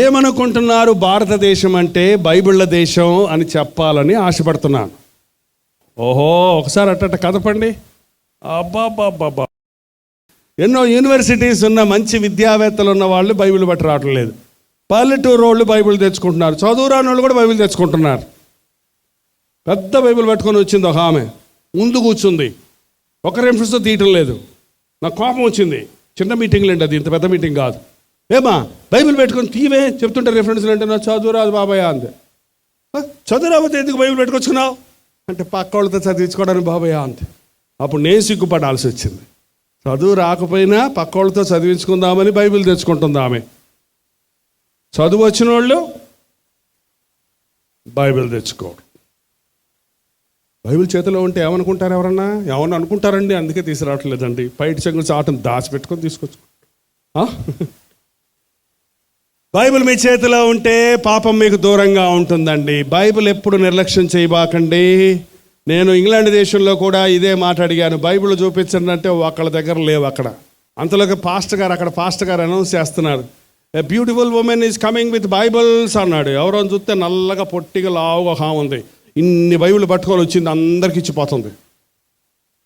ఏమనుకుంటున్నారు? భారతదేశం అంటే బైబిళ్ళ దేశం అని చెప్పాలని ఆశపడుతున్నాను. ఓహో, ఒకసారి అట్ట కదపండి. అబ్బాబ్బాబ్బా, ఎన్నో యూనివర్సిటీస్ ఉన్న మంచి విద్యావేత్తలు ఉన్న వాళ్ళు బైబిల్ బట్టి రావట్లేదు. పల్లెటూరు వాళ్ళు బైబిల్ తెచ్చుకుంటున్నారు, చదువురాని వాళ్ళు కూడా బైబిల్ తెచ్చుకుంటున్నారు. పెద్ద బైబిల్ పట్టుకొని వచ్చింది ఒక ఆమె, ముందు కూర్చుంది, ఒక రెఫరెన్స్ తీయటం లేదు. నాకు కోపం వచ్చింది. చిన్న మీటింగ్లు అండి, అది ఇంత పెద్ద మీటింగ్ కాదు. ఏమా బైబిల్ పెట్టుకొని తీవే చెప్తుంటే రెఫరెన్స్లు అంటే, నా చదువురాదు బాబాయ్ అంతే. చదువురాకపోతే ఎందుకు బైబిల్ పెట్టుకొచ్చుకున్నావు అంటే, పక్క వాళ్ళతో చదివించుకోవడానికి బాబాయ్ అంతే. అప్పుడు నేను సిగ్గుపడాల్సి వచ్చింది. చదువు రాకపోయినా పక్క వాళ్ళతో చదివించుకుందామని బైబిల్ తెచ్చుకుంటుంది ఆమె. చదువు వచ్చిన వాళ్ళు బైబిల్ తెచ్చుకోవడం. బైబిల్ చేతిలో ఉంటే ఏమనుకుంటారు? ఎవరన్నా ఏమన్నా అనుకుంటారండి, అందుకే తీసుకురావట్లేదండి. బయట చెంగు చాటను దాచిపెట్టుకొని తీసుకొచ్చు. బైబిల్ మీ చేతిలో ఉంటే పాపం మీకు దూరంగా ఉంటుందండి. బైబిల్ ఎప్పుడు నిర్లక్ష్యం చేయబాకండి. నేను ఇంగ్లాండ్ దేశంలో కూడా ఇదే మాట అడిగాను, బైబిల్ చూపించండి అంటే ఒకళ్ళ దగ్గర లేవు అక్కడ. అంతలోకి పాస్టర్ గారు అనౌన్స్ చేస్తున్నారు, a beautiful women is coming with Bibles అన్నాడు. ఎవరో చూస్తే నల్లగా పొట్టిగా లావుగా హామ్ ఉంది, ఇన్ని బైబిల్ పట్టుకొని వచ్చింది, అందరికి ఇచ్చిపోతుంది.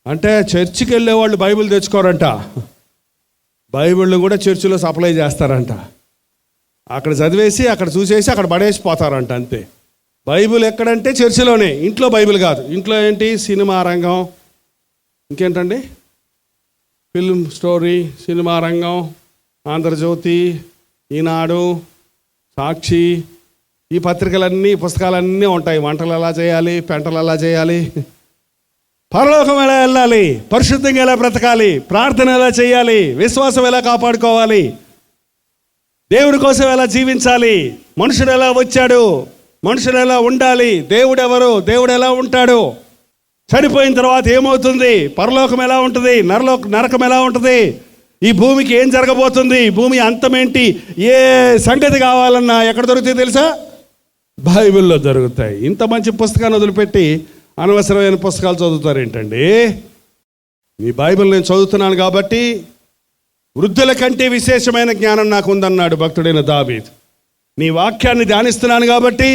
అంటే చర్చికి వెళ్ళే వాళ్ళు బైబిల్ తెచ్చుకోరంట, బైబిళ్ళు కూడా చర్చిలో సప్లై చేస్తారంట. అక్కడ చదివేసి అక్కడ చూసేసి అక్కడ పడేసిపోతారంట, అంతే. బైబిల్ ఎక్కడంటే చర్చిలోనే, ఇంట్లో బైబిల్ కాదు. ఇంట్లో ఏంటి? సినిమా రంగం, ఇంకేంటండి, ఫిల్మ్ స్టోరీ, సినిమా రంగం, ఆంధ్రజ్యోతి, ఈనాడు, సాక్షి, ఈ పత్రికలన్నీ పుస్తకాలన్నీ ఉంటాయి. వంటలు ఎలా చేయాలి, పెంటలు ఎలా చేయాలి, పరలోకం ఎలా వెళ్ళాలి, పరిశుద్ధంగా ఎలా బ్రతకాలి, ప్రార్థన ఎలా చేయాలి, విశ్వాసం ఎలా కాపాడుకోవాలి, దేవుడి కోసం ఎలా జీవించాలి, మనుషుడు ఎలా వచ్చాడు, మనుషుడు ఎలా ఉండాలి, దేవుడు ఎవరు, దేవుడు ఎలా ఉంటాడు, చనిపోయిన తర్వాత ఏమవుతుంది, పరలోకం ఎలా ఉంటుంది, నరకం ఎలా ఉంటుంది, ఈ భూమికి ఏం జరగబోతుంది, భూమి అంతమేంటి, ఏ సంగతి కావాలన్నా ఎక్కడ దొరుకుతాయి తెలుసా? బైబిల్లో దొరుకుతాయి. ఇంత మంచి పుస్తకాన్ని వదిలిపెట్టి అనవసరమైన పుస్తకాలు చదువుతారు ఏంటండి? ఈ బైబిల్ నేను చదువుతున్నాను కాబట్టి వృద్ధుల కంటే విశేషమైన జ్ఞానం నాకు ఉందన్నాడు భక్తుడైన దావీదు. నీ వాక్యాన్ని ధ్యానిస్తున్నాను కాబట్టి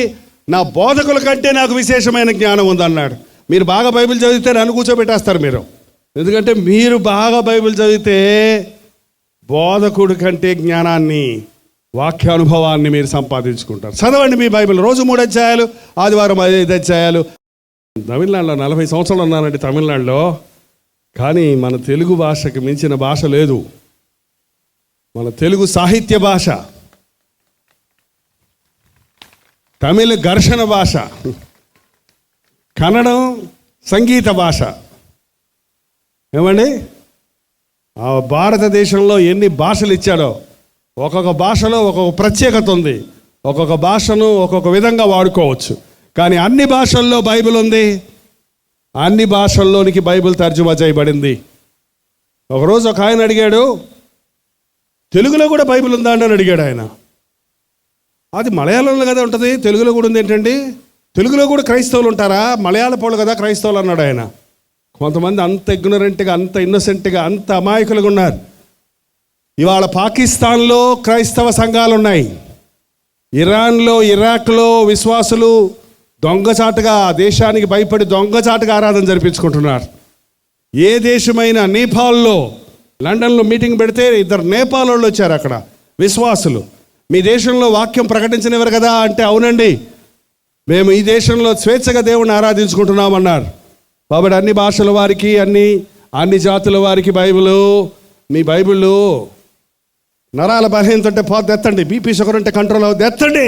నా బోధకుల కంటే నాకు విశేషమైన జ్ఞానం ఉందన్నాడు. మీరు బాగా బైబిల్ చదివితే నన్ను కూర్చోబెట్టేస్తారు మీరు. ఎందుకంటే మీరు బాగా బైబిల్ చదివితే బోధకుడి కంటే జ్ఞానాన్ని, వాక్యానుభవాన్ని మీరు సంపాదించుకుంటారు. చదవండి మీ బైబిల్. రోజు 3 అధ్యాయాలు, ఆదివారం 5 అధ్యాయాలు. తమిళనాడులో 40 సంవత్సరాలు ఉన్నానండి తమిళనాడులో. కానీ మన తెలుగు భాషకి మించిన భాష లేదు. మన తెలుగు సాహిత్య భాష, తమిళ ఘర్షణ భాష, కన్నడం సంగీత భాష. ఏమండి, ఆ భారతదేశంలో ఎన్ని భాషలు ఇచ్చాడో, ఒక్కొక్క భాషలో ఒక్కొక్క ప్రత్యేకత ఉంది. ఒక్కొక్క భాషను ఒక్కొక్క విధంగా వాడుకోవచ్చు. కానీ అన్ని భాషల్లో బైబిల్ ఉంది. అన్ని భాషల్లోనికి బైబిల్ తర్జుమా చేయబడింది. ఒకరోజు ఒక ఆయన అడిగాడు, తెలుగులో కూడా బైబిల్ ఉందా అని అడిగాడు ఆయన. అది మలయాళంలో కదా ఉంటుంది, తెలుగులో కూడా ఉంది ఏంటండి? తెలుగులో కూడా క్రైస్తవులు ఉంటారా? మలయాళ పోలు కదా క్రైస్తవులు అన్నాడు ఆయన. కొంతమంది అంత ఇగ్నరెంట్గా, అంత ఇన్నోసెంట్గా, అంత అమాయకులుగా ఉన్నారు. ఇవాళ పాకిస్తాన్లో క్రైస్తవ సంఘాలు ఉన్నాయి. ఇరాన్లో, ఇరాక్లో విశ్వాసులు దొంగచాటుగా, దేశానికి భయపడి దొంగచాటుగా ఆరాధన జరిపించుకుంటున్నారు. ఏ దేశమైనా, నేపాల్లో, లండన్లో మీటింగ్ పెడితే 2 నేపాల్ వాళ్ళు వచ్చారు అక్కడ విశ్వాసులు. మీ దేశంలో వాక్యం ప్రకటించనివ్వరు కదా అంటే, అవునండి, మేము ఈ దేశంలో స్వేచ్ఛగా దేవుణ్ణి ఆరాధించుకుంటున్నామన్నారు. కాబట్టి అన్ని భాషల వారికి, అన్ని జాతుల వారికి బైబిలు, మీ బైబిళ్ళు నరాల బలహీనత పోతే ఎత్తండి, బీపీ షుగర్ ఉంటే కంట్రోల్ అవుతుంది ఎత్తండి,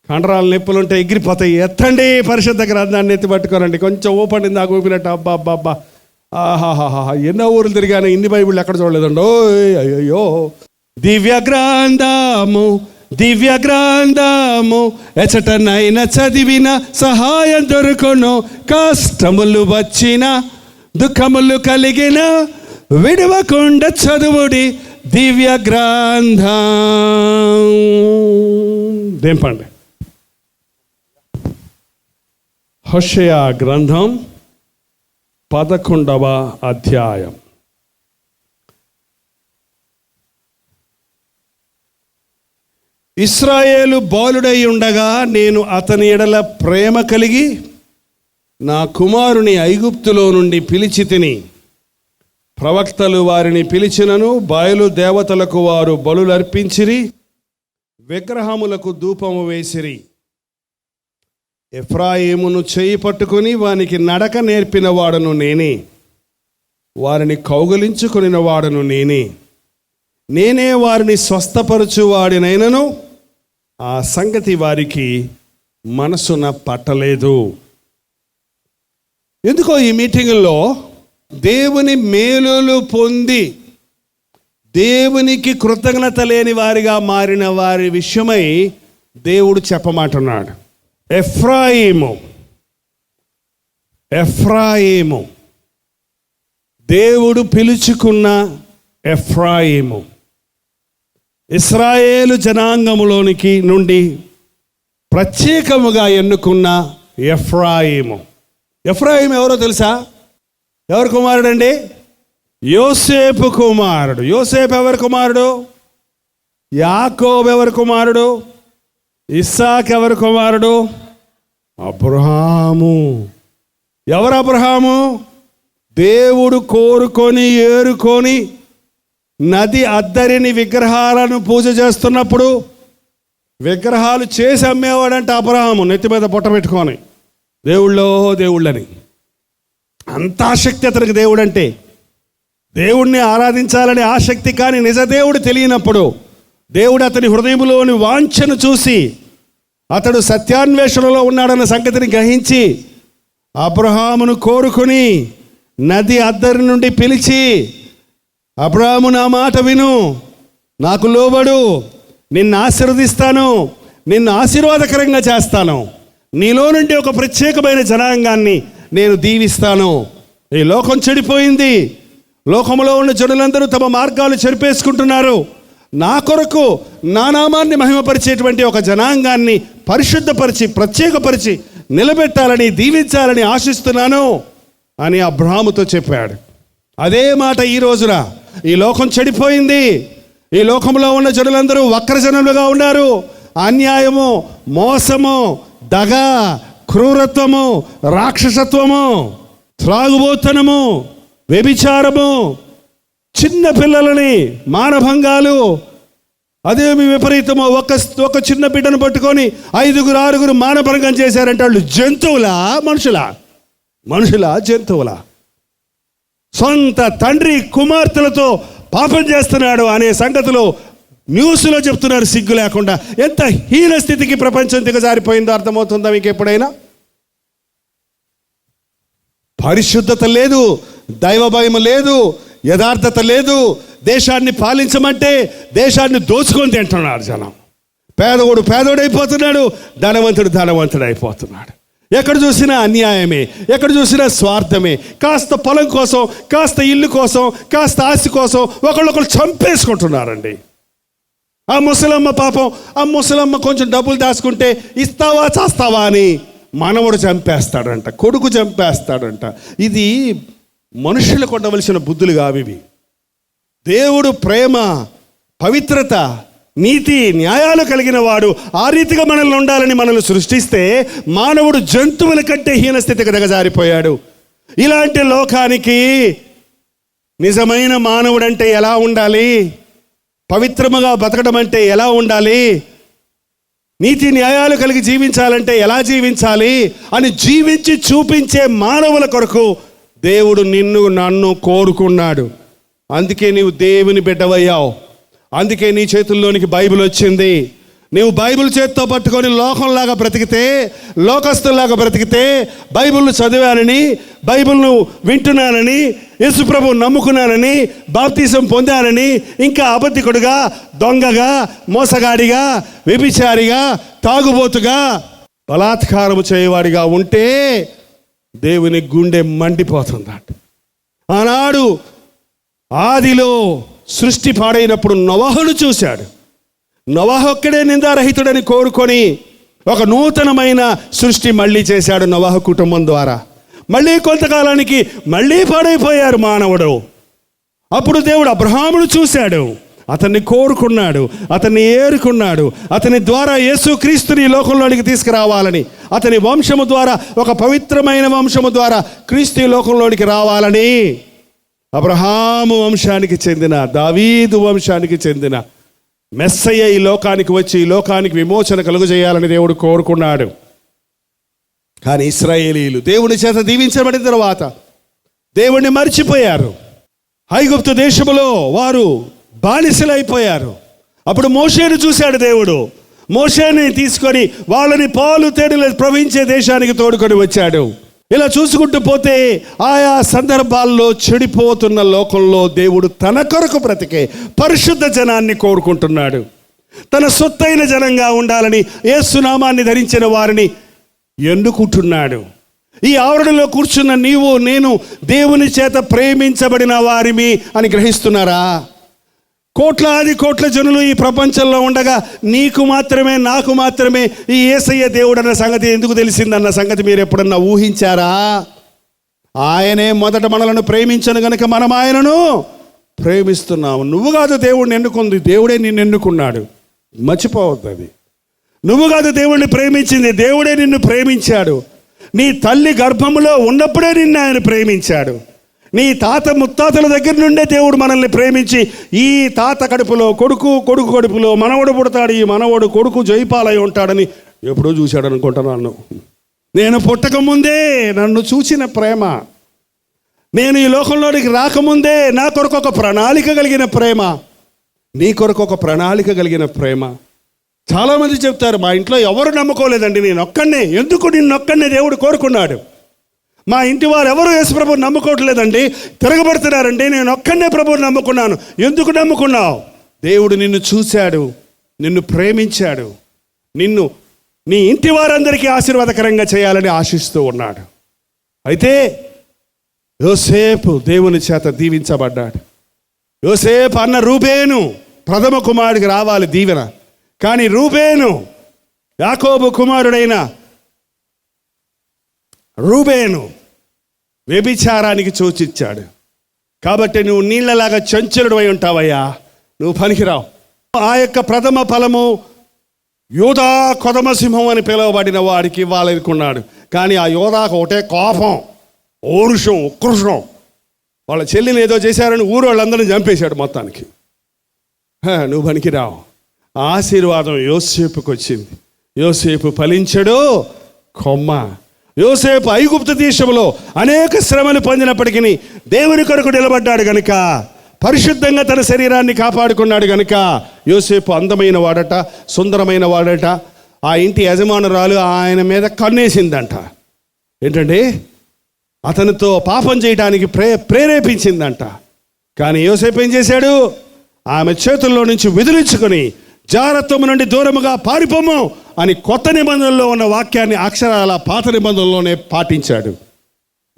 కండరాల నొప్పులు ఉంటే ఎగిరిపోతాయి ఎత్తండి, పరిశుద్ధ గ్రంథాన్ని ఎత్తి పట్టుకోరండి. కొంచెం ఓపెన్ నాకు ఊపినట్టు, అబ్బా ఆహాహా, ఎన్నో ఊర్లు తిరిగాను, ఇన్ని బైబిళ్ళు ఎక్కడ చూడలేదండి. ఓయ్ అయ్యో, దివ్య గ్రంథము ఎచటనైనా చదివిన సహాయం దొరుకును, కష్టములు వచ్చిన దుఃఖములు కలిగిన విడవకుండా చదువుడి దివ్య గ్రంథం. దేంపండి, హోషేయ గ్రంథం 11వ అధ్యాయం. ఇశ్రాయేలు బాలుడై ఉండగా నేను అతని ఎడల ప్రేమ కలిగి నా కుమారుని ఐగుప్తులో నుండి పిలిచి తిని, ప్రవక్తలు వారిని పిలిచినను బయలు దేవతలకు వారు బలులర్పించిరి, విగ్రహములకు ధూపము వేసిరి. ఎఫ్రాయిమును చేయి పట్టుకుని వానికి నడక నేర్పిన వాడను నేనే, వారిని కౌగలించుకొనిన వాడను నేనే. నేనే వారిని స్వస్థపరచువాడినైనను ఆ సంగతి వారికి మనసున పట్టలేదు. ఎందుకో ఈ మీటింగుల్లో దేవుని మేలులు పొంది దేవునికి కృతజ్ఞత లేని వారిగా మారిన వారి విషయమై దేవుడు చెప్పమంటున్నాడు. ఎఫ్రాయిము దేవుడు పిలుచుకున్న ఎఫ్రాయిము, ఇశ్రాయేలు జనాంగములోనికి నుండి ప్రత్యేకముగా ఎన్నుకున్న ఎఫ్రాయిము. ఎఫ్రాయిము ఎవరో తెలుసా? ఎవరి కుమారుడు అండి? యోసేపు కుమారుడు. యోసేపు ఎవరి కుమారుడు? యాకోబు ఎవరి కుమారుడు? ఇస్సాకు ఎవరి కుమారుడు? అబ్రహాము. ఎవరు అబ్రహాము? దేవుడు కోరుకొని ఏరుకొని నది అద్దరిని విగ్రహాలను పూజ చేస్తున్నప్పుడు విగ్రహాలు చేసి అమ్మేవాడంట అబ్రహాము, నెత్తి మీద పొట్ట పెట్టుకొని దేవుళ్ళని. అంత ఆసక్తి అతనికి దేవుడు అంటే, దేవుణ్ణి ఆరాధించాలని ఆసక్తి. కానీ నిజ దేవుడు తెలియనప్పుడు దేవుడు అతని హృదయంలోని వాంఛను చూసి అతడు సత్యాన్వేషణలో ఉన్నాడన్న సంగతిని గ్రహించి అబ్రహామును కోరుకుని నది అద్దరి నుండి పిలిచి, అబ్రహాము నా మాట విను, నాకు లోబడు, నిన్ను ఆశీర్వదిస్తాను, నిన్ను ఆశీర్వాదకరంగా చేస్తాను, నీలో నుండి ఒక ప్రత్యేకమైన జనాంగాన్ని నేను దీవిస్తాను. ఈ లోకం చెడిపోయింది, లోకంలో ఉన్న జనులందరూ తమ మార్గాలు చెరిపేసుకుంటున్నారు. నా కొరకు నా నామాన్ని మహిమపరిచేటువంటి ఒక జనాంగాన్ని పరిశుద్ధపరిచి ప్రత్యేకపరిచి నిలబెట్టాలని దీవించాలని ఆశిస్తున్నాను అని అబ్రహాముతో చెప్పాడు. అదే మాట ఈ రోజున ఈ లోకం చెడిపోయింది. ఈ లోకంలో ఉన్న జనులందరూ వక్రజనులుగా ఉన్నారు. అన్యాయము, మోసము, దగ, క్రూరత్వము, రాక్షసత్వము, త్రాగుబోతనము, వ్యభిచారము, చిన్న పిల్లలని మానభంగాలు, అదేమి విపరీతమో. ఒక చిన్న బిడ్డను పట్టుకొని 5-6 మానభంగం చేశారంటే వాళ్ళు జంతువులా మనుషులా జంతువులా? సొంత తండ్రి కుమార్తెలతో పాపం చేస్తున్నాడు అనే సంగతులు న్యూస్లో చెప్తున్నారు సిగ్గు లేకుండా. ఎంత హీన స్థితికి ప్రపంచం దిగజారిపోయిందో అర్థమవుతుందా మీకు ఎప్పుడైనా? పరిశుద్ధత లేదు, దైవ భయం లేదు, యథార్థత లేదు. దేశాన్ని పాలించమంటే దేశాన్ని దోచుకొని తింటున్నాడు జనం. పేదోడైపోతున్నాడు, ధనవంతుడైపోతున్నాడు. ఎక్కడ చూసినా అన్యాయమే, ఎక్కడ చూసినా స్వార్థమే. కాస్త పొలం కోసం, కాస్త ఇల్లు కోసం, కాస్త ఆస్తి కోసం ఒకళ్ళొకళ్ళు చంపేసుకుంటున్నారండి. ఆ ముసలమ్మ పాపం, ఆ ముసలమ్మ కొంచెం డబ్బులు దాచుకుంటే ఇస్తావా చేస్తావా అని మనవడు చంపేస్తాడంట, కొడుకు చంపేస్తాడంట. ఇది మనుషులకు ఉండవలసిన బుద్ధులు కావివి. దేవుడు ప్రేమ, పవిత్రత, నీతి, న్యాయాలు కలిగిన వాడు. ఆ రీతిగా మనల్ని ఉండాలని మనల్ని సృష్టిస్తే మానవుడు జంతువుల కంటే హీనస్థితికి దిగజారిపోయాడు. ఇలాంటి లోకానికి నిజమైన మానవుడు అంటే ఎలా ఉండాలి, పవిత్రముగా బతకడం అంటే ఎలా ఉండాలి, నీతి న్యాయాలు కలిగి జీవించాలంటే ఎలా జీవించాలి అని జీవించి చూపించే మానవుల కొరకు దేవుడు నిన్ను నన్ను కోరుకున్నాడు. అందుకే నీవు దేవుని బిడ్డవయ్యావు. అందుకే నీ చేతుల్లోనికి బైబిల్ వచ్చింది. నీవు బైబిల్ చేతితో పట్టుకొని లోకంలాగా బ్రతికితే, లోకస్తుల్లాగా బ్రతికితే, బైబిల్ను చదివానని, బైబిల్ను వింటున్నానని, యేసుప్రభు నమ్ముకున్నానని, బాప్తిసం పొందానని, ఇంకా అబద్ధికుడుగా, దొంగగా, మోసగాడిగా, వ్యభిచారిగా, తాగుబోతుగా, బలాత్కారము చేయవాడిగా ఉంటే దేవుని గుండె మండిపోతుందట. ఆనాడు ఆదిలో సృష్టి పాడైనప్పుడు నోవహును చూశాడు. నోవహు ఒక్కడే నిందారహితుడని కోరుకొని ఒక నూతనమైన సృష్టి మళ్ళీ చేశాడు నోవహు కుటుంబం ద్వారా. మళ్ళీ కొంతకాలానికి మళ్ళీ పాడైపోయారు మానవుడు. అప్పుడు దేవుడు అబ్రహామును చూశాడు. అతన్ని కోరుకున్నాడు, అతన్ని ఏరుకున్నాడు. అతని ద్వారా యేసుక్రీస్తుని ఈ లోకంలోనికి తీసుకురావాలని, అతని వంశము ద్వారా, ఒక పవిత్రమైన వంశము ద్వారా క్రీస్తు ఈ లోకంలోనికి రావాలని అబ్రహాము వంశానికి చెందిన, దావీదు వంశానికి చెందిన మెస్సయ్య ఈ లోకానికి వచ్చి ఈ లోకానికి విమోచన కలుగజేయాలని దేవుడు కోరుకున్నాడు. కానీ ఇశ్రాయేలీయులు దేవుని చేత దీవించబడిన తర్వాత దేవుణ్ణి మర్చిపోయారు. ఐగుప్తు దేశములో వారు బానిసలైపోయారు. అప్పుడు మోషేను చూశాడు దేవుడు. మోషేని తీసుకొని వాళ్ళని పాలు తేనెలు ప్రవహించే దేశానికి తోడుకొని వచ్చాడు. ఇలా చూసుకుంటూ పోతే ఆయా సందర్భాల్లో చెడిపోతున్న లోకంలో దేవుడు తన కొరకు బ్రతికే పరిశుద్ధ జనాన్ని కోరుకుంటున్నాడు. తన సొత్తైన జనంగా ఉండాలని యేసు నామాన్ని ధరించిన వారిని ఎన్నుకుంటున్నాడు. ఈ ఆవరణలో కూర్చున్న నీవు నేను దేవుని చేత ప్రేమించబడిన వారిమి అని గ్రహిస్తున్నారా? కోట్లాది కోట్ల జనులు ఈ ప్రపంచంలో ఉండగా నీకు మాత్రమే, నాకు మాత్రమే ఈ యేసయ్య దేవుడు అన్న సంగతి ఎందుకు తెలిసిందన్న సంగతి మీరు ఎప్పుడన్నా ఊహించారా? ఆయనే మొదట మనలను ప్రేమించను గనుక మనం ఆయనను ప్రేమిస్తున్నాము. నువ్వు కాదు దేవుడిని ఎన్నుకుంది, దేవుడే నిన్ను ఎన్నుకున్నాడు. మర్చిపోవద్దు అది. నువ్వు కాదు దేవుడిని ప్రేమించింది, దేవుడే నిన్ను ప్రేమించాడు. నీ తల్లి గర్భములో ఉన్నప్పుడే నిన్ను ఆయన ప్రేమించాడు. నీ తాత ముత్తాతల దగ్గర నుండే దేవుడు మనల్ని ప్రేమించి ఈ తాత కడుపులో కొడుకు, కొడుకు కడుపులో మనవడు పుడతాడు, ఈ మనవడు కొడుకు జైపాలై ఉంటాడని ఎప్పుడో చూశాడు అనుకుంటున్నాను. నేను పుట్టకముందే నన్ను చూసిన ప్రేమ, నేను ఈ లోకంలోనికి రాకముందే నా కొరకు ఒక ప్రణాళిక కలిగిన ప్రేమ, నీ కొరకు ఒక ప్రణాళిక కలిగిన ప్రేమ. చాలామంది చెప్తారు, మా ఇంట్లో ఎవరు నమ్ముకోలేదండి, నేను ఒక్కడినే. ఎందుకు నిన్నొక్కడినే దేవుడు కోరుకున్నాడు? మా ఇంటి వారు ఎవరు యేసు ప్రభువుని నమ్ముకోవట్లేదండి, తిరగబడుతున్నారండి, నేను ఒక్కడినే ప్రభువుని నమ్ముకున్నాను. ఎందుకు నమ్ముకున్నావు? దేవుడు నిన్ను చూశాడు, నిన్ను ప్రేమించాడు, నిన్ను నీ ఇంటి వారందరికీ ఆశీర్వాదకరంగా చేయాలని ఆశిస్తూ ఉన్నాడు. అయితే యోసేపు దేవుని చేత దీవించబడ్డాడు. యోసేపు అన్న రూబేను ప్రథమ కుమారుడికి రావాలి దీవెన. కానీ రూబేను, యాకోబు కుమారుడైన రూబేను వ్యభిచారానికి సూచించాడు. కాబట్టి నువ్వు నీళ్ళలాగా చంచలుడు అయి ఉంటావయ్యా, నువ్వు పనికిరావు. ఆ యొక్క ప్రథమ ఫలము యోధా కొదమ సింహం అని పిలువబడిన వాడికి ఇవ్వాలనుకున్నాడు. కానీ ఆ యోధాకు ఒకటే కోపం, ఓరుషం, ఉక్రోషం. వాళ్ళ చెల్లిని ఏదో చేశారని ఊరు వాళ్ళందరినీ చంపేశాడు మొత్తానికి. నువ్వు పనికిరావు. ఆశీర్వాదం యోసేపుకి వచ్చింది. యోసేపు ఫలించడు కొమ్మ. యోసేపు ఐగుప్తు దేశంలో అనేక శ్రమలు పొందినప్పటికీ దేవుని కొరకు నిలబడ్డాడు గనుక, పరిశుద్ధంగా తన శరీరాన్ని కాపాడుకున్నాడు గనుక యోసేపు అందమైన వాడట, సుందరమైన వాడట. ఆ ఇంటి యజమానురాలు ఆయన మీద కన్నేసిందంట. ఏంటంటే అతనితో పాపం చేయడానికి ప్రేరేపించిందంట. కానీ యోసేపు ఏం చేశాడు? ఆమె చేతుల్లో నుంచి విదిలించుకొని జారత్వము నుండి దూరముగా పారిపోము అని కొత్త నిబంధనలో ఉన్న వాక్యాన్ని అక్షరాల పాత నిబంధనలోనే పాటించాడు.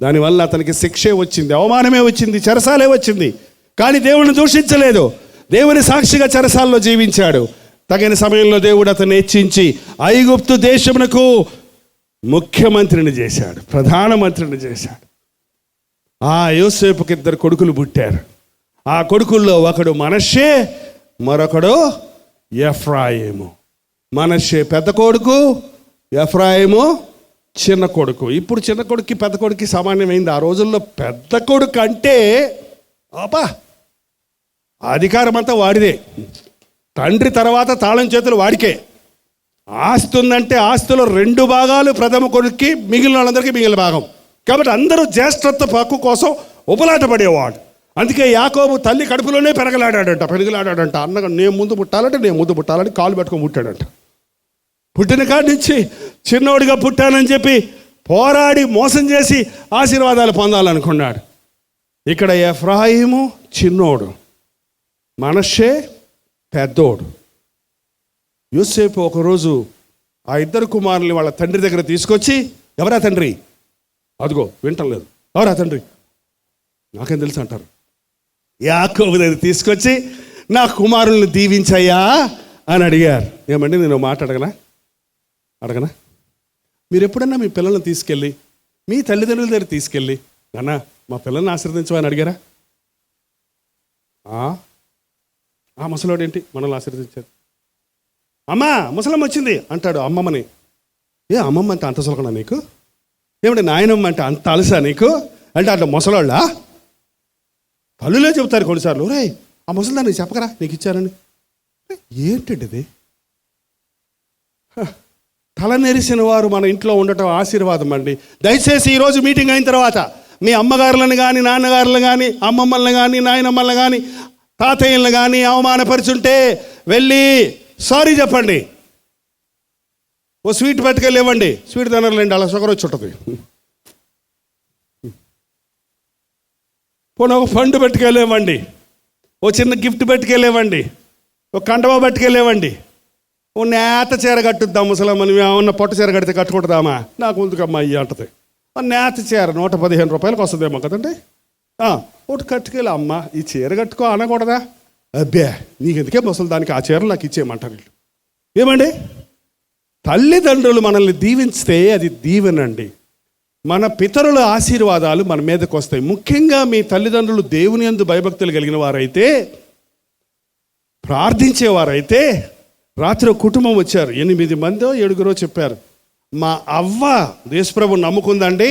దానివల్ల అతనికి శిక్షే వచ్చింది, అవమానమే వచ్చింది, చెరసాలే వచ్చింది. కానీ దేవుడిని దూషించలేదు. దేవుని సాక్షిగా చెరసాల్లో జీవించాడు. తగిన సమయంలో దేవుడు అతన్ని హెచ్చించి ఐగుప్తు దేశమునకు ముఖ్యమంత్రిని చేశాడు, ప్రధానమంత్రిని చేశాడు. ఆ యోసేపుకి 2 కొడుకులు పుట్టారు. ఆ కొడుకుల్లో ఒకడు మనష్షే, మరొకడు ఎఫ్రాయిము. మనష్షే పెద్ద కొడుకు, ఎఫ్రాయిము చిన్న కొడుకు. ఇప్పుడు చిన్న కొడుక్కి పెద్ద కొడుక్కి సామాన్యమైంది. ఆ రోజుల్లో పెద్ద కొడుకు అంటే అధికారం అంతా వాడిదే. తండ్రి తర్వాత తాళం చేతులు వాడికే. ఆస్తి ఉందంటే ఆస్తిలో 2 భాగాలు ప్రథమ కొడుక్కి, మిగిలిన వాళ్ళందరికీ మిగిలిన భాగం. కాబట్టి అందరూ జ్యేష్ఠత్వ హక్కు కోసం ఉపలాట పడేవాడు. అందుకే యాకోబు తల్లి కడుపులోనే పెరగలాడాడంట. అన్నగా నేను ముందు పుట్టాలని కాలు పెట్టుకొని పుట్టాడంట. పుట్టిన కాడి నుంచి చిన్నోడిగా పుట్టానని చెప్పి పోరాడి మోసం చేసి ఆశీర్వాదాలు పొందాలనుకున్నాడు. ఇక్కడ ఎఫ్రాయిము చిన్నోడు, మనష్షే పెద్దోడు. యోసేపు ఒకరోజు ఆ 2 కుమారుల్ని వాళ్ళ తండ్రి దగ్గర తీసుకొచ్చి, ఎవరా తండ్రి? అదిగో వింటలేదు. ఎవరా తండ్రి? నాకేం తెలుసు అంటారు. యాకోబు దగ్గర తీసుకొచ్చి నా కుమారుల్ని దీవించయ్యా అని అడిగారు. ఏమండి నేను మాట అడగనా? మీరు ఎప్పుడన్నా మీ పిల్లల్ని తీసుకెళ్ళి మీ తల్లిదండ్రుల దగ్గర తీసుకెళ్ళి, నాన్న మా పిల్లల్ని ఆశీర్వదించమని అడిగారా? ఆ ముసలోడు ఏంటి మనల్ని ఆశీర్వదించాడు. అమ్మా ముసలమ్మ వచ్చింది అంటాడు అమ్మమ్మని. ఏ అమ్మమ్మ అంటే అంత సులకనా నీకు? ఏమంటే నాయనమ్మ అంటే అంత అలసా నీకు అంటే అట్లా ముసలోళ్ళ తల్లులే చెబుతారు కొన్నిసార్లు, రే ఆ ముసలిదాన్ని నీకు చెప్పకరా నీకు ఇచ్చారని. ఏంటండి ఇది? తల నెరిసిన వారు మన ఇంట్లో ఉండటం ఆశీర్వాదం అండి. దయచేసి ఈరోజు మీటింగ్ అయిన తర్వాత మీ అమ్మగారులను కానీ నాన్నగారులను కానీ అమ్మమ్మలను కానీ నాయనమ్మలను కానీ తాతయ్యలను కానీ అవమానపరుచుంటే వెళ్ళి సారీ చెప్పండి. ఓ స్వీట్ పట్టుకెళ్ళి ఇవ్వండి. స్వీట్ తినర్లేండి, అలా షుగర్ వచ్చి ఉంటుంది. పోనీ ఒక ఫండ్ పట్టుకెళ్ళేవ్వండి, ఓ చిన్న గిఫ్ట్ పట్టుకెళ్ళేవ్వండి, ఒక కండవ పట్టుకెళ్ళేవ్వండి. ఓ నేత చీర కట్టుద్దాం ముసలమ్మని, ఏమన్నా పొట్ట చీర కడితే కట్టుకుంటుందామా? నాకు ముందుకమ్మా అయ్యి అంటది. ఆ నేత చీర 115 రూపాయలకు వస్తుందేమో కదండి. ఒకటి కట్టుకెళ్ళి అమ్మ ఈ చీర కట్టుకో అనకూడదా? అబ్బే నీకు ఎందుకే ముసలి దానికి ఆ చీర నాకు ఇచ్చేయమంటారు వీళ్ళు. ఏమండి, తల్లిదండ్రులు మనల్ని దీవించితే అది దీవెనండి. మన పితరుల ఆశీర్వాదాలు మన మీదకి వస్తాయి. ముఖ్యంగా మీ తల్లిదండ్రులు దేవుని యందు భయభక్తులు కలిగిన వారైతే, ప్రార్థించేవారైతే, రాత్రి కుటుంబం వచ్చారు, 8 మందో 7గురో చెప్పారు. మా అవ్వ యేసుప్రభుని నమ్ముకుందండి,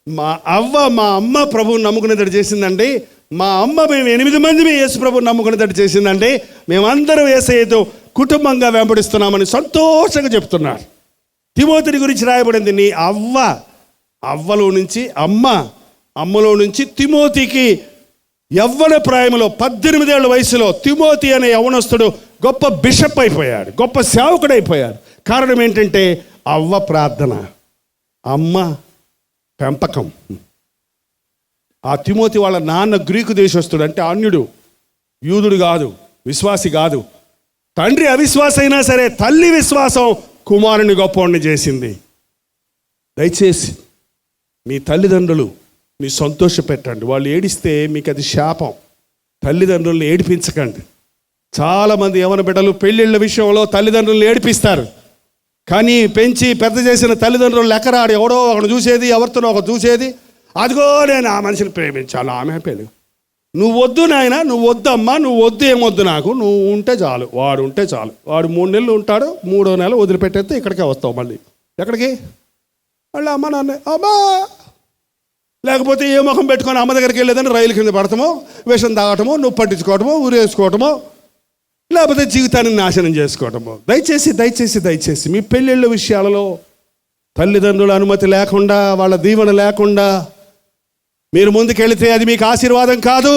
మా అవ్వ మా అమ్మ ప్రభువుని నమ్ముకునేటట్టు చేసిందండి, మా అమ్మ మేము 8 మంది యేసుప్రభుని నమ్ముకునేటట్టు చేసిందండి, మేమందరం యేసయ్యతో కుటుంబంగా వెంబడిస్తున్నామని సంతోషంగా చెప్తున్నారు. తిమోతిని గురించి రాయబడింది, నీ అవ్వలో నుంచి అమ్మ, అమ్మలో నుంచి తిమోతికి యవ్వన ప్రాయంలో 18 ఏళ్ల వయసులో తిమోతి అనే యవ్వనస్తుడు గొప్ప బిషప్ అయిపోయాడు, గొప్ప సేవకుడు అయిపోయాడు. కారణం ఏంటంటే అవ్వ ప్రార్థన, అమ్మ పెంపకం. ఆ తిమోతి వాళ్ళ నాన్న గ్రీకు దేశస్తుడు, అంటే అన్యుడు, యూదుడు కాదు, విశ్వాసి కాదు. తండ్రి అవిశ్వాస అయినా సరే తల్లి విశ్వాసం కుమారుని గొప్పవాడిని చేసింది. దయచేసి మీ తల్లిదండ్రులు మీ సంతోష పెట్టండి. వాళ్ళు ఏడిస్తే మీకు అది శాపం. తల్లిదండ్రులను ఏడిపించకండి. చాలామంది యవన బిడ్డలు పెళ్ళిళ్ళ విషయంలో తల్లిదండ్రులను ఏడిపిస్తారు. కానీ పెంచి పెద్ద చేసిన తల్లిదండ్రులు లెక్కరాడు, ఎవడో ఒకడు చూసేది, ఎవరితోనో ఒక చూసేది, అదిగో నేను ఆ మనిషిని ప్రేమించాలి, ఆమె పెళ్ళి. నువ్వు వద్దు నాయన, నువ్వు వద్దమ్మా, నువ్వు వద్దు, ఏమొద్దు నాకు, నువ్వు ఉంటే చాలు, వాడు ఉంటే చాలు. వాడు 3 నెలలు ఉంటాడు, 3వ నెల వదిలిపెట్టేస్తే ఇక్కడికే వస్తావు. మళ్ళీ ఎక్కడికి? మళ్ళీ అమ్మ నాన్న అమ్మా, లేకపోతే ఏ ముఖం పెట్టుకొని అమ్మ దగ్గరికి వెళ్ళేదని రైలు కింద పడటమో, విషం తాగటమో, నువ్వు పట్టించుకోవటమో, ఊరేసుకోవటమో, లేకపోతే జీవితాన్ని నాశనం చేసుకోవటమో. దయచేసి మీ పెళ్ళిళ్ళ విషయాలలో తల్లిదండ్రుల అనుమతి లేకుండా, వాళ్ళ దీవెన లేకుండా మీరు ముందుకెళితే అది మీకు ఆశీర్వాదం కాదు.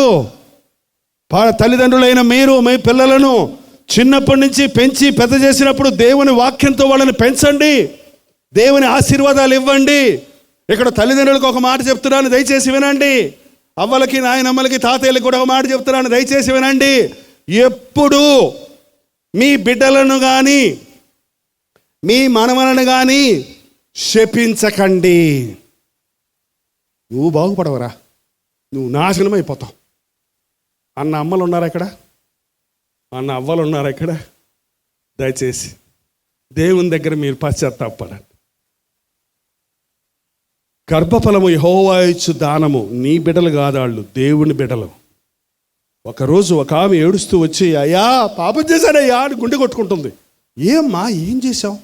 తల్లిదండ్రులైన మీరు మీ పిల్లలను చిన్నప్పటి నుంచి పెంచి పెద్ద చేసినప్పుడు దేవుని వాక్యంతో వాళ్ళని పెంచండి, దేవుని ఆశీర్వాదాలు ఇవ్వండి. ఇక్కడ తల్లిదండ్రులకు ఒక మాట చెప్తున్నాను, దయచేసి వినండి. అవ్వలకి నాయనమ్మలకి తాతయ్యలకి కూడా ఒక మాట చెప్తున్నాను, దయచేసి వినండి. ఎప్పుడు మీ బిడ్డలను కానీ మీ మనవలను కానీ శపించకండి. నువ్వు బాగుపడవరా, నువ్వు నాశనం అయిపోతావు అన్న అమ్మలు ఉన్నారా ఇక్కడ? అన్న అవ్వలు ఉన్నారా ఇక్కడ? దయచేసి దేవుని దగ్గర మీరు పశ్చాత్తాపడండి. గర్భఫలము యెహోవా ఇచ్చు దానము. నీ బిడ్డలు కాదు వాళ్ళు, దేవుని బిడ్డలు. ఒకరోజు ఒక ఆమె ఏడుస్తూ వచ్చి, అయ్యా పాపం చేశానయ్యా అని గుండె కొట్టుకుంటుంది. ఏమ్మా ఏం చేశావు?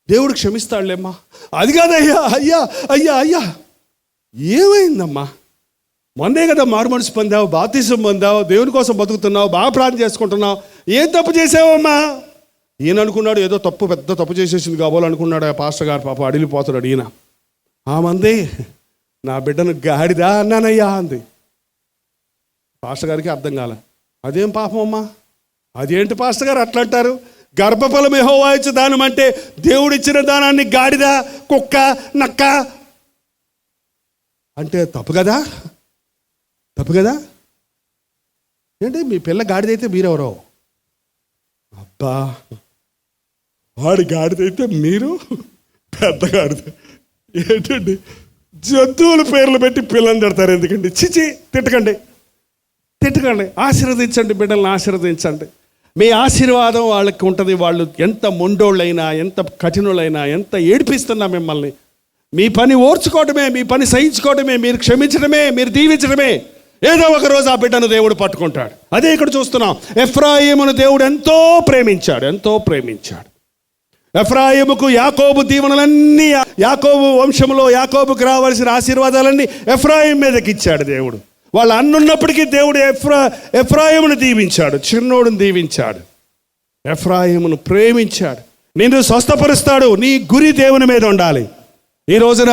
దేవుడు క్షమిస్తాడులేమ్మా. అది కాదయ్యా, అయ్యా అయ్యా అయ్యా ఏమైందమ్మా? మొన్నే కదా మారు మనసు పొందావు, బాప్తిసం పొందావు, దేవుని కోసం బతుకుతున్నావు, బాగా ప్రార్థన చేసుకుంటున్నావు, ఏం తప్పు చేసావమ్మా? ఈయన అనుకున్నాడు ఏదో పెద్ద తప్పు చేసేసింది కావాలనుకున్నాడు ఆ పాస్టర్ గారు. పాప అడిగిపోతున్నాడు ఈయన. ఆమంది, నా బిడ్డను గాడిదా అన్నానయ్యా అంది. పాస్టర్ గారికి అర్థం కాలే. అదేం పాపం అమ్మా? అదేంటి పాస్టర్ గారు అట్లా అంటారు? గర్భఫలం యెహోవా ఇచ్చు దానం అంటే దేవుడిచ్చిన దానాన్ని గాడిద, కుక్క, నక్క అంటే తప్పు కదా? తప్పు కదా? ఏంటి మీ పిల్ల గాడిదైతే మీరెవరో? అబ్బా, వాడి గాడిదైతే మీరు పెద్ద గాడిద. ఏంటండి జంతువుల పేర్లు పెట్టి పిల్లల్ని తిడతారు ఎందుకండి? చిచి, తిట్టకండి. ఆశీర్వదించండి, బిడ్డల్ని ఆశీర్వదించండి. మీ ఆశీర్వాదం వాళ్ళకి ఉంటుంది. వాళ్ళు ఎంత మొండోళ్ళైనా, ఎంత కఠినులైనా, ఎంత ఏడిపిస్తున్నా మిమ్మల్ని, మీ పని ఓర్చుకోవడమే, మీ పని సహించుకోవడమే, మీరు క్షమించడమే, మీరు దీవించడమే. ఏదో ఒక రోజు ఆ బిడ్డను దేవుడు పట్టుకుంటాడు. అదే ఇక్కడ చూస్తున్నాం. ఎఫ్రాయిమును దేవుడు ఎంతో ప్రేమించాడు. ఎఫ్రాయిముకు యాకోబు దీవెనలన్నీ, యాకోబు వంశంలో యాకోబుకు రావాల్సిన ఆశీర్వాదాలన్నీ ఎఫ్రాయిం మీదకి ఇచ్చాడు దేవుడు. వాళ్ళ అన్నున్నప్పటికీ దేవుడు ఎఫ్రాయిమును దీవించాడు, చిన్నోడును దీవించాడు, ఎఫ్రాయిమును ప్రేమించాడు. నిన్ను స్వస్థపరుస్తాడు. నీ గురి దేవుని మీద ఉండాలి. ఈ రోజున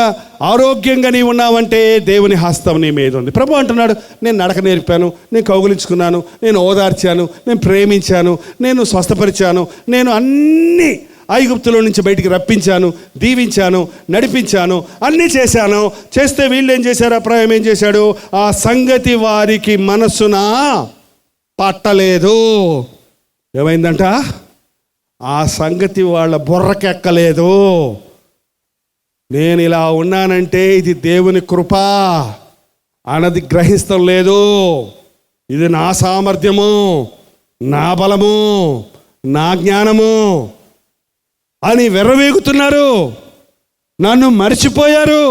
ఆరోగ్యంగా నీవు ఉన్నావంటే దేవుని హస్తం నీ మీద ఉంది. ప్రభు అంటున్నాడు, నేను నడక నేర్పాను, నేను కౌగిలించుకున్నాను, నేను ఓదార్చాను, నేను ప్రేమించాను, నేను స్వస్థపరిచాను, నేను అన్నీ ఐగుప్తులో నుంచి బయటికి రప్పించాను, దీవించాను, నడిపించాను, అన్నీ చేశాను. చేస్తే వీళ్ళు ఏం చేశారు? అభిప్రాయం ఏం చేశాడు? ఆ సంగతి వారికి మనస్సున పట్టలేదు. ఏమైందంట? ఆ సంగతి వాళ్ళ బుర్రకెక్కలేదు. నేను ఇలా ఉన్నానంటే ఇది దేవుని కృప అన్నది గ్రహిస్తం లేదు. ఇది నా సామర్థ్యము, నా బలము, నా జ్ఞానము అని వెర్రవేగుతున్నారు. నన్ను మర్చిపోయారు.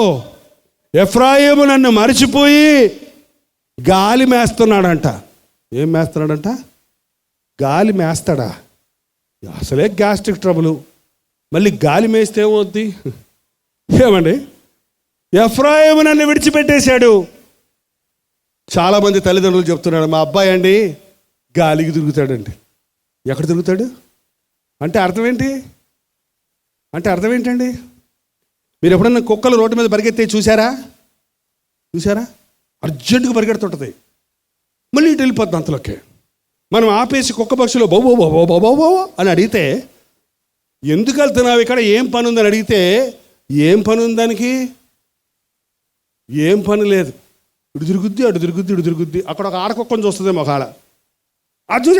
ఎఫ్రాయిము నన్ను మర్చిపోయి గాలి మేస్తున్నాడంట. ఏం మేస్తున్నాడంట? గాలి మేస్తాడా? అసలే గ్యాస్ట్రిక్ ట్రబుల్, మళ్ళీ గాలి మేస్తే ఏమవుద్ది? ఏమండి, ఎఫ్రాయిము నన్ను విడిచిపెట్టేశాడు. చాలామంది తల్లిదండ్రులు చెప్తున్నాడు, మా అబ్బాయి అండి గాలికి తిరుగుతాడండి. ఎక్కడ తిరుగుతాడు అంటే అర్థం ఏంటి? అర్థం ఏంటండి? మీరు ఎప్పుడన్నా కుక్కలు రోడ్డు మీద పరిగెత్తే చూసారా? అర్జెంటుగా పరిగెడుతుంటుంది, మళ్ళీ ఇటు వెళ్ళిపోతుంది అంతలోకే. మనం ఆపేసి కుక్క పక్షులు బాబో బాబో బాబో బాబో అని అడిగితే, ఎందుకు వెళ్తున్నావు ఇక్కడ, ఏం పని ఉందని అడిగితే, ఏం పని ఉంది దానికి? ఏం పని లేదు. ఇటు తిరుగుద్ది, అటు తిరుగుద్ది, ఇటు తిరుగుద్ది. అక్కడ ఒక ఆడకుక్కని చూస్తుంది మొకాడ, అది చూసి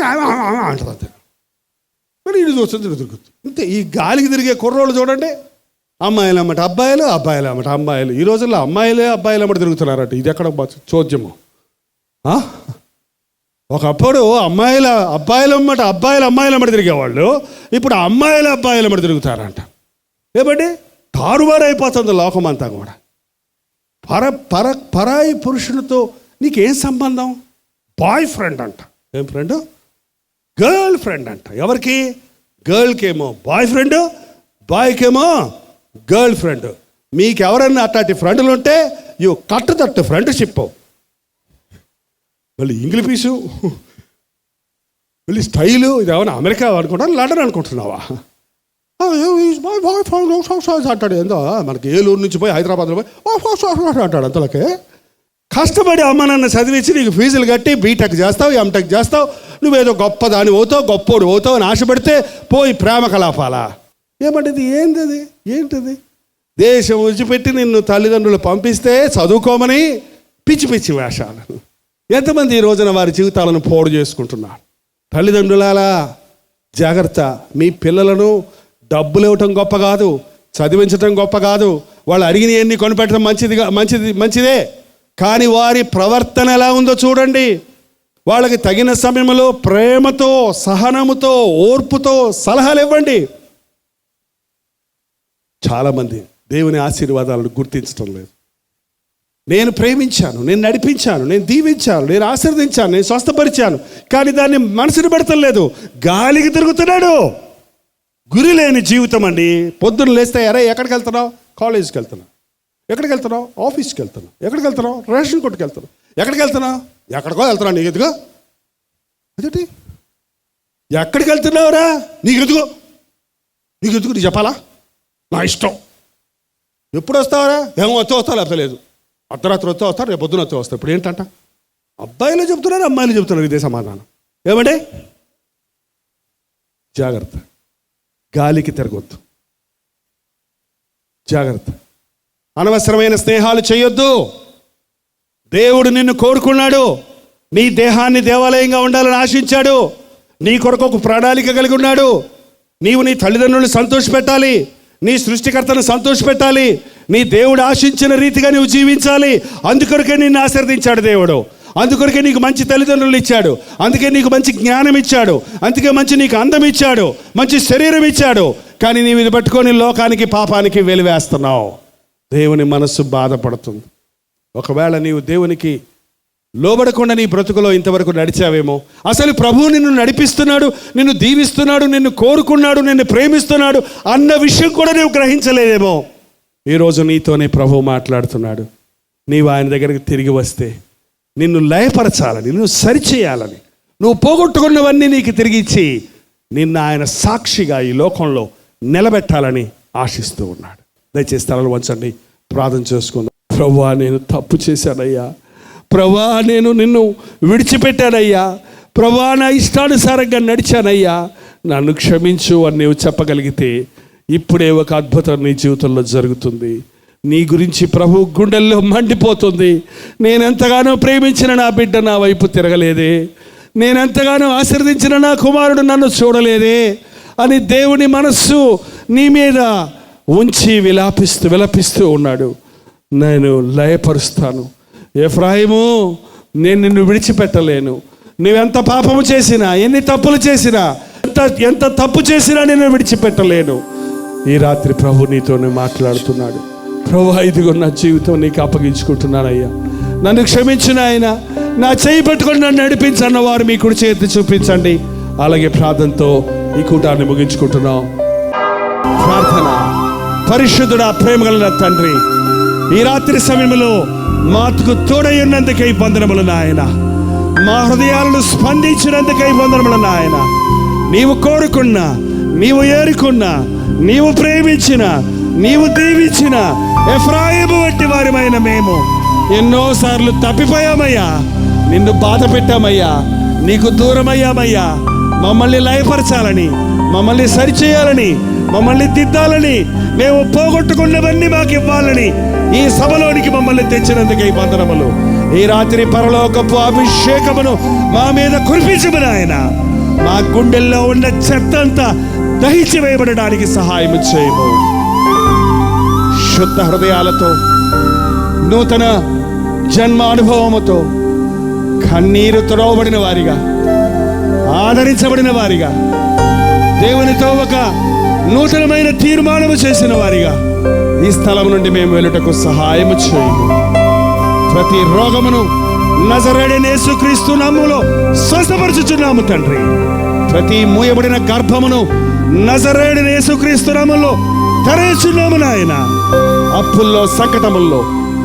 అంటుంది అంతే. మరి ఇటు చూస్తుంది, ఇటు తిరుగుద్ది. ఇంతే. ఈ గాలికి తిరిగే కుర్రోళ్ళు చూడండి, అమ్మాయిలు అమ్మట అబ్బాయిలు, అబ్బాయిలు అమ్మట అమ్మాయిలు. ఈ రోజుల్లో అమ్మాయిలే అబ్బాయిలు అమ్మట తిరుగుతున్నారట. ఇది ఎక్కడ చోద్యము? ఒకప్పుడు అబ్బాయిలు అమ్మట అమ్మాయిలు అమ్మట తిరిగేవాళ్ళు, ఇప్పుడు అమ్మాయిలు అబ్బాయిలు అమ్మట తిరుగుతారంట. ఏమండి, తారుమారు అయిపోతుంది లోకం అంతా కూడా. పరాయి పురుషునితో నీకేం సంబంధం? బాయ్ ఫ్రెండ్ అంట. ఏం ఫ్రెండ్? గర్ల్ ఫ్రెండ్ అంట. ఎవరికి? గర్ల్కేమో బాయ్ ఫ్రెండ్, బాయ్కేమో గర్ల్ ఫ్రెండ్. మీకు ఎవరన్నా అట్లాంటి ఫ్రెండ్లు ఉంటే యూ కట్ దట్ ఫ్రెండ్షిప్. మళ్ళీ ఇంగ్లీషు, మళ్ళీ స్టైలు. ఇది ఏమన్నా అమెరికా అనుకుంటున్నా, లండన్ అనుకుంటున్నావా? అంటాడు. ఏందో మనకి ఏలూరు నుంచి పోయి హైదరాబాద్లో పోయి అంటాడు. అంతలోకే కష్టపడి అమ్మ నాన్న చదివించి నీకు ఫీజులు కట్టి బీటెక్ చేస్తావు, ఎంటెక్ చేస్తావు, నువ్వేదో గొప్ప దాని అవుతావు, గొప్పోడు అవుతావు అని ఆశపడితే పోయి ప్రేమ కలాపాలా? ఏమంటది? ఏంటది? దేశం విడిచిపెట్టి నిన్ను తల్లిదండ్రులు పంపిస్తే చదువుకోమని పిచ్చి పిచ్చి వేషాలు. ఎంతమంది ఈ రోజున వారి జీవితాలను పోడు చేసుకుంటున్నారు? తల్లిదండ్రులారా జాగ్రత్త. మీ పిల్లలను డబ్బులు ఇవ్వటం గొప్ప కాదు, చదివించటం గొప్ప కాదు, వాళ్ళు అడిగినవన్నీ కొనిపెట్టడం మంచిదే. కానీ వారి ప్రవర్తన ఎలా ఉందో చూడండి. వాళ్ళకి తగిన సమయంలో ప్రేమతో, సహనముతో, ఓర్పుతో సలహాలు ఇవ్వండి. చాలామంది దేవుని ఆశీర్వాదాలను గుర్తించడం లేదు. నేను ప్రేమించాను, నేను నడిపించాను, నేను దీవించాను, నేను ఆశీర్వదించాను, నేను స్వస్థపరిచాను, కానీ దాన్ని మనసుని పెడతం లేదు. గాలికి తిరుగుతున్నాడు. గురి లేని జీవితం అండి. పొద్దున్న లేస్తే అరే ఎక్కడికి వెళ్తున్నావు? కాలేజీకి వెళ్తున్నావు. ఎక్కడికి వెళ్తున్నావు? ఆఫీస్కి వెళ్తున్నావు. ఎక్కడికి వెళ్తున్నావు? రేషన్ కొట్టుకు వెళ్తున్నావు. ఎక్కడికి వెళ్తున్నావు? ఎక్కడికో వెళ్తున్నావు. నీకు ఎదుగో అదేంటి? ఎక్కడికి వెళ్తున్నావురా? నీకు ఎదుగు నీకు చెప్పాలా? నా ఇష్టం. ఎప్పుడు వస్తావరా? ఏమో వస్తావు, లేకపోతే లేదు. అర్ధరాత్రి వస్తారు, రేపు పొద్దున వస్తావు. ఇప్పుడు ఏంటంట? అబ్బాయిలు చెప్తున్నారు, అమ్మాయిలు చెప్తున్నారు. ఇదే సమాధానం. ఏమంటే జాగ్రత్త. గాలికి తిరగొద్దు. జాగ్రత్త. అనవసరమైన స్నేహాలు చేయొద్దు. దేవుడు నిన్ను కోరుకున్నాడు. నీ దేహాన్ని దేవాలయంగా ఉండాలని ఆశించాడు. నీ కొరకు ఒక ప్రణాళిక కలిగి ఉన్నాడు. నీవు నీ తల్లిదండ్రులను సంతోషపెట్టాలి, నీ సృష్టికర్తను సంతోషపెట్టాలి, నీ దేవుడు ఆశించిన రీతిగా నువ్వు జీవించాలి. అందుకొరకే నిన్ను ఆశీర్వదించాడు దేవుడు. అందుకొరకే నీకు మంచి తల్లిదండ్రులు ఇచ్చాడు. అందుకే నీకు మంచి జ్ఞానం ఇచ్చాడు. అందుకే మంచి నీకు అందం ఇచ్చాడు, మంచి శరీరం ఇచ్చాడు. కానీ నీవు ఇది పట్టుకొని లోకానికి, పాపానికి వెలివేస్తున్నావు. దేవుని మనస్సు బాధపడుతుంది. ఒకవేళ నీవు దేవునికి లోబడకుండా నీ బ్రతుకులో ఇంతవరకు నడిచావేమో. అసలు ప్రభువు నిన్ను నడిపిస్తున్నాడు, నిన్ను దీవిస్తున్నాడు, నిన్ను కోరుకున్నాడు, నిన్ను ప్రేమిస్తున్నాడు అన్న విషయం కూడా నువ్వు గ్రహించలేదేమో. ఈరోజు నీతోనే ప్రభువు మాట్లాడుతున్నాడు. నీవు ఆయన దగ్గరికి తిరిగి వస్తే నిన్ను లయపరచాలని, నిన్ను సరిచేయాలని, నువ్వు పోగొట్టుకున్నవన్నీ నీకు తిరిగి ఇచ్చి నిన్ను ఆయన సాక్షిగా ఈ లోకంలో నిలబెట్టాలని ఆశిస్తూ ఉన్నాడు. దయచేసి తలలు వంచండి, ప్రార్థన చేసుకుందాం. ప్రభువా, నేను తప్పు చేశానయ్యా. ప్రభువా, నేను నిన్ను విడిచిపెట్టానయ్యా. ప్రభువా, నా ఇష్టానుసారంగా నడిచానయ్యా, నన్ను క్షమించు అని నీవు చెప్పగలిగితే ఇప్పుడే ఒక అద్భుతం నీ జీవితంలో జరుగుతుంది. నీ గురించి ప్రభు గుండెల్లో మండిపోతుంది. నేనెంతగానో ప్రేమించిన నా బిడ్డ నా వైపు తిరగలేదే, నేనెంతగానో ఆశీర్వదించిన నా కుమారుడు నన్ను చూడలేదే అని దేవుని మనస్సు నీ మీద ఉంచి విలపిస్తూ ఉన్నాడు. నేను లయపరుస్తాను. ఎఫ్రాయిము, నేను నిన్ను విడిచిపెట్టలేను. నువ్వెంత పాపము చేసినా, ఎన్ని తప్పులు చేసినా, ఎంత తప్పు చేసినా నేను విడిచిపెట్టలేను. ఈ రాత్రి ప్రభు నీతోనే మాట్లాడుతున్నాడు. ప్రభు, ఇదిగో నా జీవితం నీకు అప్పగించుకుంటున్నానయ్యా, నన్ను క్షమించిన ఆయన, నా చేయి పట్టుకొని నన్ను నడిపించన్న వారు మీ కుడి చేతి చూపించండి. అలాగే ప్రార్థనతో ఈ కూటాన్ని ముగించుకుంటున్నాం. ప్రార్థన. పరిశుద్ధుడా, ప్రేమగల తండ్రి, ఈ రాత్రి సమయంలో మాకు తోడై ఉన్నందుకై వందనములు నాయన. మా హృదయాలను స్పందించినందుకై వందనములు నాయన. నీవు కోరుకున్నా, నీవు ఏరుకున్న, నీవు ప్రేమించిన, నీవు దీవించిన ఎఫ్రాయిము వంటి వారిమైన మేము ఎన్నోసార్లు తప్పిపోయామయ్యా, నిన్ను బాధ పెట్టామయ్యా, నీకు దూరమయ్యామయ్యా. మమ్మల్ని లయపరచాలని, మమ్మల్ని సరిచేయాలని, మమ్మల్ని దిద్దాలని, మేము పోగొట్టుకున్నవన్నీ మాకు ఇవ్వాలని ఈ సభలోనికి మమ్మల్ని తెచ్చినందుకై వందనములు. ఈ రాత్రి పరలోకపు అభిషేకమును మా మీద కురిపించము నాయన. మా గుండెల్లో ఉన్న చెత్తంతా దహించి వేయబడడానికి సహాయం చేయము. శుద్ధ హృదయాలతో, నూతన జన్మ అనుభవముతో, కన్నీరు త్రోవబడిన వారిగా, ఆదరించబడిన వారిగా, దేవునితో ఒక నూతనమైన తీర్మానము చేసిన వారిగా ఈ స్థలం నుండి మేము వెళ్ళుటకు సహాయము చేయము. ప్రతి రోగమును నజరేయుడైన యేసుక్రీస్తు నామములో స్వస్థపరచుచున్నాము తండ్రి. ప్రతి మూయబడిన గర్భమును నజరేయుడైన యేసుక్రీస్తు నామములో తెరచున్నాము నాయన. అప్పుల్లో, సంకటముల్లో,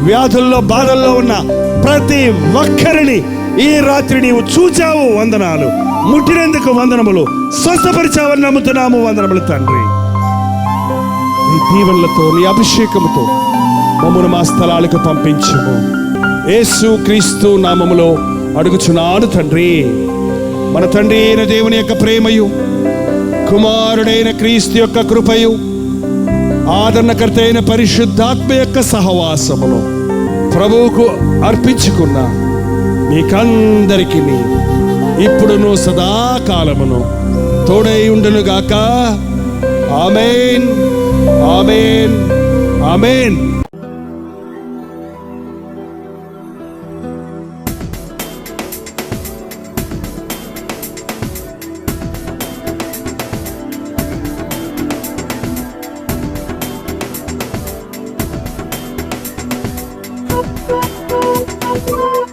వ్యాధుల్లో, బాధల్లో ఉన్న ప్రతి ఒక్కరిని ఈ రాత్రి నీవు చూచావు, వందనాలు. ముట్టినందుకు వందనములు. స్వస్థపరిచావని నమ్ముతున్నాము, వందనములు తండ్రి. నీ దీవెనలతో, నీ అభిషేకముతో మమ్మను మా స్థలాలకు పంపించుము. యేసు క్రీస్తు నామములో అడుగుచున్నాను తండ్రి. మన తండ్రి అయిన దేవుని యొక్క ప్రేమయు, కుమారుడైన క్రీస్తు యొక్క కృపయు, ఆదరణకర్త అయిన పరిశుద్ధాత్మ యొక్క సహవాసమును ప్రభువుకు అర్పించుకున్న మీకందరికీ ఇప్పుడును సదాకాలమును తోడై ఉండునుగాక. ఆమేన్, ఆమేన్, ఆమేన్. Thank you.